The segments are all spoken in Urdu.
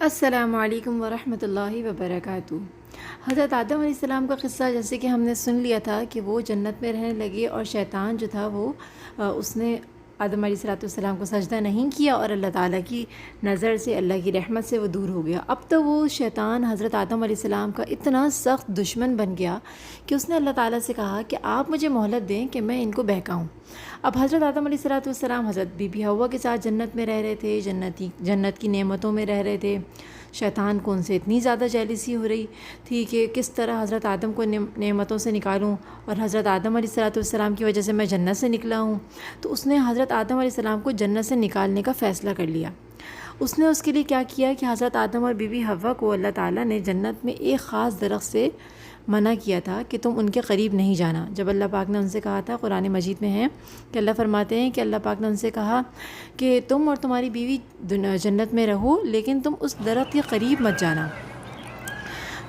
السلام علیکم ورحمۃ اللہ وبرکاتہ۔ حضرت آدم علیہ السلام کا قصہ جیسے کہ ہم نے سن لیا تھا کہ وہ جنت میں رہنے لگے اور شیطان جو تھا وہ اس نے آدم علیہ السلام کو سجدہ نہیں کیا اور اللہ تعالیٰ کی نظر سے، اللہ کی رحمت سے وہ دور ہو گیا۔ اب تو وہ شیطان حضرت آدم علیہ السلام کا اتنا سخت دشمن بن گیا کہ اس نے اللہ تعالیٰ سے کہا کہ آپ مجھے مہلت دیں کہ میں ان کو بہکاؤں۔ اب حضرت آدم علیہ السلام حضرت بی بی حوا کے ساتھ جنت میں رہ رہے تھے، جنت کی نعمتوں میں رہ رہے تھے۔ شیطان کو ان سے اتنی زیادہ جیلسی ہو رہی تھی کہ کس طرح حضرت آدم کو نعمتوں سے نکالوں، اور حضرت آدم علیہ السلام کی وجہ سے میں جنت سے نکلا ہوں۔ تو اس نے حضرت آدم علیہ السلام کو جنت سے نکالنے کا فیصلہ کر لیا۔ اس نے اس کے لیے کیا کیا کہ حضرت آدم اور بی بی حوا کو اللہ تعالیٰ نے جنت میں ایک خاص درخت سے منع کیا تھا کہ تم ان کے قریب نہیں جانا۔ جب اللہ پاک نے ان سے کہا تھا، قرآن مجید میں ہے کہ اللہ فرماتے ہیں کہ اللہ پاک نے ان سے کہا کہ تم اور تمہاری بیوی جنت میں رہو، لیکن تم اس درخت کے قریب مت جانا۔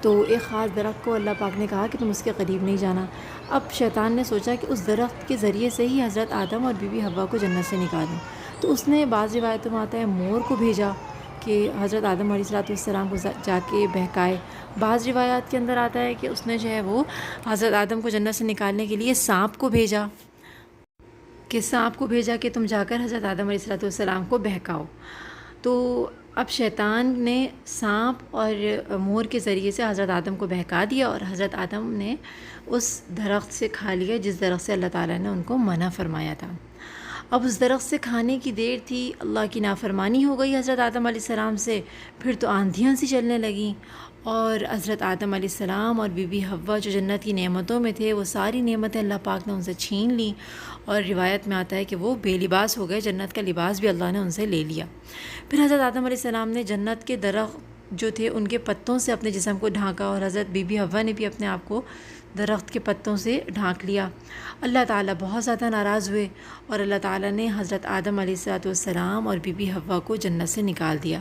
تو ایک خاص درخت کو اللہ پاک نے کہا کہ تم اس کے قریب نہیں جانا۔ اب شیطان نے سوچا کہ اس درخت کے ذریعے سے ہی حضرت آدم اور بی بی حوا کو جنت سے نکالیں۔ تو اس نے بعض روایتوں میں آتا ہے مور کو بھیجا کہ حضرت آدم علیہ السلام کو جا کے بہکائے۔ بعض روایات کے اندر آتا ہے کہ اس نے جو ہے وہ حضرت آدم کو جنت سے نکالنے کے لیے سانپ کو بھیجا کہ تم جا کر حضرت آدم علیہ السلام کو بہکاؤ۔ تو اب شیطان نے سانپ اور مور کے ذریعے سے حضرت آدم کو بہکا دیا، اور حضرت آدم نے اس درخت سے کھا لیا جس درخت سے اللہ تعالیٰ نے ان کو منع فرمایا تھا۔ اب اس درخت سے کھانے کی دیر تھی، اللہ کی نافرمانی ہو گئی حضرت آدم علیہ السلام سے، پھر تو آندھیاں سی چلنے لگیں، اور حضرت آدم علیہ السلام اور بی بی حوا جو جنت کی نعمتوں میں تھے وہ ساری نعمتیں اللہ پاک نے ان سے چھین لیں، اور روایت میں آتا ہے کہ وہ بے لباس ہو گئے، جنت کا لباس بھی اللہ نے ان سے لے لیا۔ پھر حضرت آدم علیہ السلام نے جنت کے درخت جو تھے ان کے پتوں سے اپنے جسم کو ڈھانکا، اور حضرت بی بی حوا نے بھی اپنے آپ کو درخت کے پتوں سے ڈھانک لیا۔ اللہ تعالیٰ بہت زیادہ ناراض ہوئے، اور اللہ تعالیٰ نے حضرت آدم علیہ السلام اور بی بی حوا کو جنت سے نکال دیا۔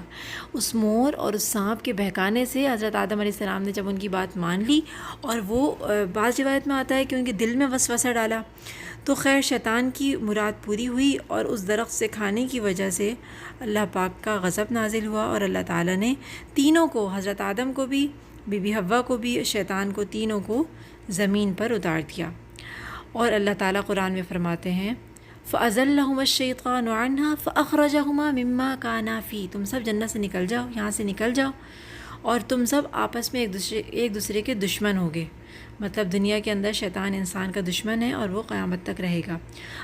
اس مور اور اس سانپ کے بہکانے سے حضرت آدم علیہ السلام نے جب ان کی بات مان لی، اور وہ بعض روایت میں آتا ہے کہ ان کے دل میں وسوسہ ڈالا، تو خیر شیطان کی مراد پوری ہوئی، اور اس درخت سے کھانے کی وجہ سے اللہ پاک کا غضب نازل ہوا، اور اللہ تعالیٰ نے تینوں کو، حضرت آدم کو بھی، بی بی حوا کو بھی، شیطان کو، تینوں کو زمین پر اتار دیا۔ اور اللہ تعالیٰ قرآن میں فرماتے ہیں فَأَزَلَّهُمَا الشَّيْطَانُ عَنْهَا فَأَخْرَجَهُمَا مِمَّا كَانَا فِيهِ۔ تم سب جنت سے نکل جاؤ، یہاں سے نکل جاؤ، اور تم سب آپس میں ایک دوسرے کے دشمن ہوگے۔ مطلب دنیا کے اندر شیطان انسان کا دشمن ہے، اور وہ قیامت تک رہے گا۔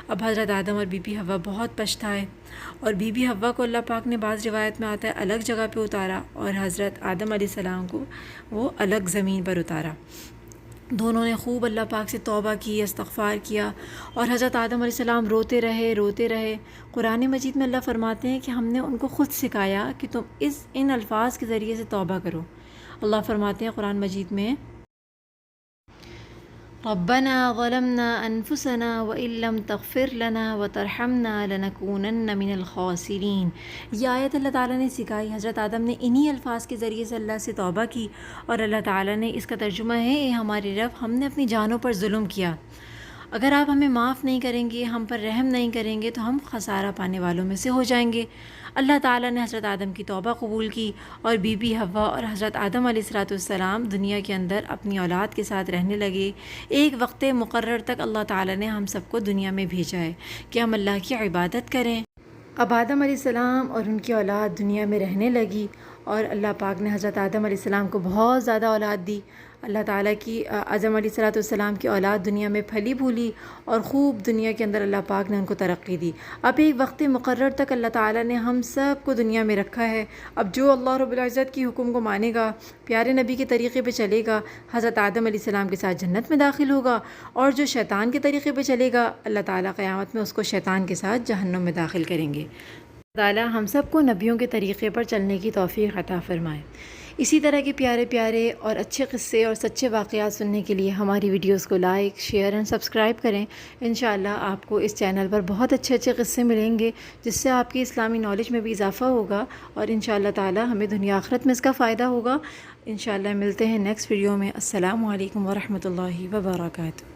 اب حضرت آدم اور بی بی حوا بہت پچھتائے، اور بی بی حوا کو اللہ پاک نے بعض روایت میں آتا ہے الگ جگہ پہ اتارا، اور حضرت آدم علیہ السلام کو وہ الگ زمین پر اتارا۔ دونوں نے خوب اللہ پاک سے توبہ کی، استغفار کیا، اور حضرت آدم علیہ السلام روتے رہے۔ قرآن مجید میں اللہ فرماتے ہیں کہ ہم نے ان کو خود سکھایا کہ تم ان الفاظ کے ذریعے سے توبہ کرو۔ اللہ فرماتے ہیں قرآن مجید میں ربنا ظلمنا انفسنا وان لم تغفر لنا وترحمنا لنكونن من الخاسرین۔ یہ آیت اللہ تعالیٰ نے سکھائی۔ حضرت آدم نے انہی الفاظ کے ذریعے سے اللہ سے توبہ کی، اور اللہ تعالیٰ نے اس کا ترجمہ ہے اے ہمارے رب، ہم نے اپنی جانوں پر ظلم کیا، اگر آپ ہمیں معاف نہیں کریں گے، ہم پر رحم نہیں کریں گے، تو ہم خسارہ پانے والوں میں سے ہو جائیں گے۔ اللہ تعالیٰ نے حضرت آدم کی توبہ قبول کی، اور بی بی حوا اور حضرت آدم علیہ السلام دنیا کے اندر اپنی اولاد کے ساتھ رہنے لگے۔ ایک وقت مقرر تک اللہ تعالیٰ نے ہم سب کو دنیا میں بھیجا ہے کہ ہم اللہ کی عبادت کریں۔ اب آدم علیہ السلام اور ان کی اولاد دنیا میں رہنے لگی، اور اللہ پاک نے حضرت آدم علیہ السلام کو بہت زیادہ اولاد دی۔ اللہ تعالیٰ کی آدم علیہ السلام کی اولاد دنیا میں پھلی پھولی، اور خوب دنیا کے اندر اللہ پاک نے ان کو ترقی دی۔ اب ایک وقت مقرر تک اللہ تعالیٰ نے ہم سب کو دنیا میں رکھا ہے۔ اب جو اللہ رب العزت کی حکم کو مانے گا، پیارے نبی کے طریقے پہ چلے گا، حضرت آدم علیہ السلام کے ساتھ جنت میں داخل ہوگا، اور جو شیطان کے طریقے پہ چلے گا، اللہ تعالیٰ قیامت میں اس کو شیطان کے ساتھ جہنم میں داخل کریں گے۔ اللہ تعالیٰ ہم سب کو نبیوں کے طریقے پر چلنے کی توفیق عطا فرمائے۔ اسی طرح کے پیارے پیارے اور اچھے قصے اور سچے واقعات سننے کے لیے ہماری ویڈیوز کو لائک، شیئر اینڈ سبسکرائب کریں۔ انشاءاللہ آپ کو اس چینل پر بہت اچھے قصے ملیں گے، جس سے آپ کی اسلامی نالج میں بھی اضافہ ہوگا، اور انشاءاللہ تعالی ہمیں دنیا آخرت میں اس کا فائدہ ہوگا۔ انشاءاللہ ملتے ہیں نیکسٹ ویڈیو میں۔ السلام علیکم ورحمۃ اللہ وبرکاتہ۔